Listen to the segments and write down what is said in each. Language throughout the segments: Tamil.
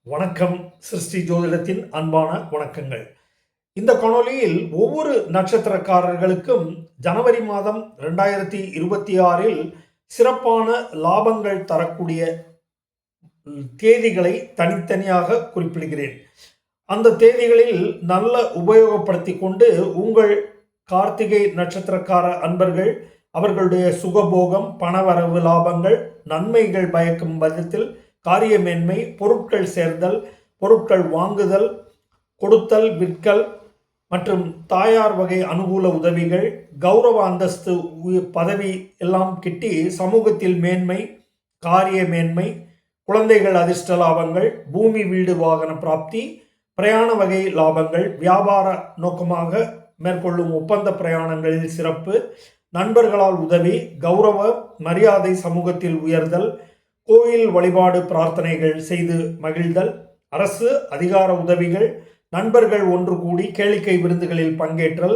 வணக்கம். சிருஷ்டி ஜோதிடத்தின் அன்பான வணக்கங்கள். இந்த காணொளியில் ஒவ்வொரு நட்சத்திரக்காரர்களுக்கும் ஜனவரி மாதம் 2026 சிறப்பான லாபங்கள் தரக்கூடிய தேதிகளை தனித்தனியாக குறிப்பிடுகிறேன். அந்த தேதிகளில் நல்ல உபயோகப்படுத்தி கொண்டு உங்கள் கார்த்திகை நட்சத்திரக்கார அன்பர்கள் அவர்களுடைய சுகபோகம், பணவரவு, லாபங்கள், நன்மைகள் பயக்கும் விதத்தில் காரியமேன்மை, பொருட்கள் சேர்தல், பொருட்கள் வாங்குதல், கொடுத்தல், விற்கல் மற்றும் தாயார் வகை அனுகூல உதவிகள், கௌரவ அந்தஸ்து, பதவி எல்லாம் கிட்டி சமூகத்தில் மேன்மை, காரிய மேன்மை, குழந்தைகள் அதிர்ஷ்ட லாபங்கள், பூமி வீடு வாகன பிராப்தி, பிரயாண வகை லாபங்கள், வியாபார நோக்கமாக மேற்கொள்ளும் ஒப்பந்த பிரயாணங்களில் சிறப்பு, நண்பர்களால் உதவி, கௌரவ மரியாதை, சமூகத்தில் உயர்தல், கோயில் வழிபாடு பிரார்த்தனைகள் செய்து மகிழ்தல், அரசு அதிகார உதவிகள், நண்பர்கள் ஒன்று கூடி கேளிக்கை விருந்துகளில் பங்கேற்றல்,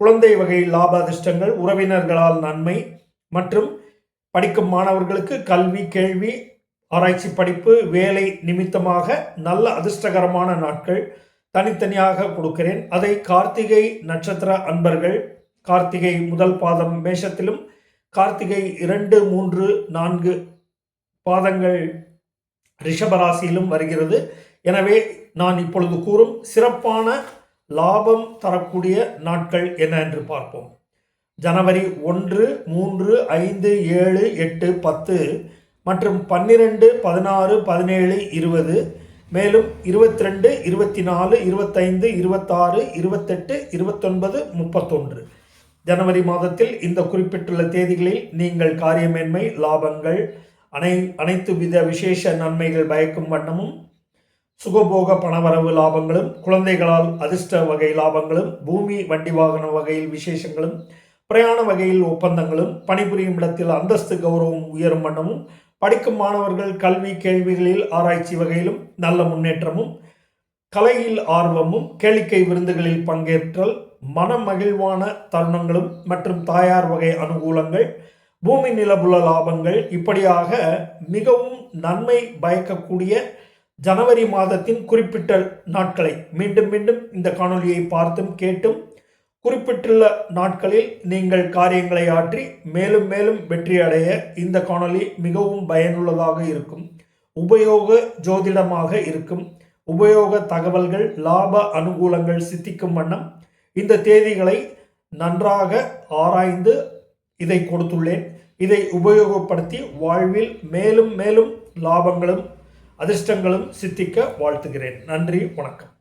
குழந்தை வகை லாப அதிர்ஷ்டங்கள், உறவினர்களால் நன்மை மற்றும் படிக்கும் மாணவர்களுக்கு கல்வி, கேள்வி, ஆராய்ச்சி படிப்பு, வேலை நிமித்தமாக நல்ல அதிர்ஷ்டகரமான நாட்கள் தனித்தனியாக கொடுக்கிறேன். அதை கார்த்திகை நட்சத்திர அன்பர்கள் கார்த்திகை முதல் பாதம் மேஷத்திலும், கார்த்திகை 2, 3, 4 பாதங்கள் ரிஷபராசியிலும் வருகிறது. எனவே நான் இப்பொழுது கூறும் சிறப்பான லாபம் தரக்கூடிய நாட்கள் என்ன என்று பார்ப்போம். ஜனவரி 1, 3, 5, 7, 8, 10 மற்றும் 12, 16, 17, 20, மேலும் 22, 24, 25, 26, 28, 29, 31 ஜனவரி மாதத்தில் இந்த குறிப்பிட்டுள்ள தேதிகளில் நீங்கள் காரியமேன்மை, லாபங்கள், அனைத்து வித விசேஷ நன்மைகள் பயக்கும் வண்ணமும், சுகபோக பணவரவு லாபங்களும், குழந்தைகளால் அதிர்ஷ்ட வகை லாபங்களும், பூமி வண்டி வாகன வகையில் விசேஷங்களும், பிரயாண வகையில் ஒப்பந்தங்களும், பணிபுரியும் இடத்தில் அந்தஸ்து கௌரவம் உயரும் வண்ணமும், படிக்கும் மாணவர்கள் கல்வி கேள்விகளில் ஆராய்ச்சி வகையிலும் நல்ல முன்னேற்றமும், கலையில் ஆர்வமும், கேளிக்கை விருந்துகளில் பங்கேற்றல், மன மகிழ்வான தருணங்களும் மற்றும் தாயார் வகை அனுகூலங்கள், பூமி நிலபுல லாபங்கள், இப்படியாக மிகவும் நன்மை பயக்கக்கூடிய ஜனவரி மாதத்தின் குறிப்பிட்ட நாட்களை மீண்டும் மீண்டும் இந்த காணொலியை பார்த்தும் கேட்டும் குறிப்பிட்டுள்ள நாட்களில் நீங்கள் காரியங்களை ஆற்றி மேலும் மேலும் வெற்றி அடைய இந்த காணொலி மிகவும் பயனுள்ளதாக இருக்கும். உபயோக ஜோதிடமாக இருக்கும். உபயோக தகவல்கள், லாப அனுகூலங்கள் சித்திக்கும் வண்ணம் இந்த தேதிகளை நன்றாக ஆராய்ந்து இதை கொடுத்துள்ளேன். இதை உபயோகப்படுத்தி வாழ்வில் மேலும் மேலும் லாபங்களும் அதிர்ஷ்டங்களும் சித்திக்க வாழ்த்துகிறேன். நன்றி, வணக்கம்.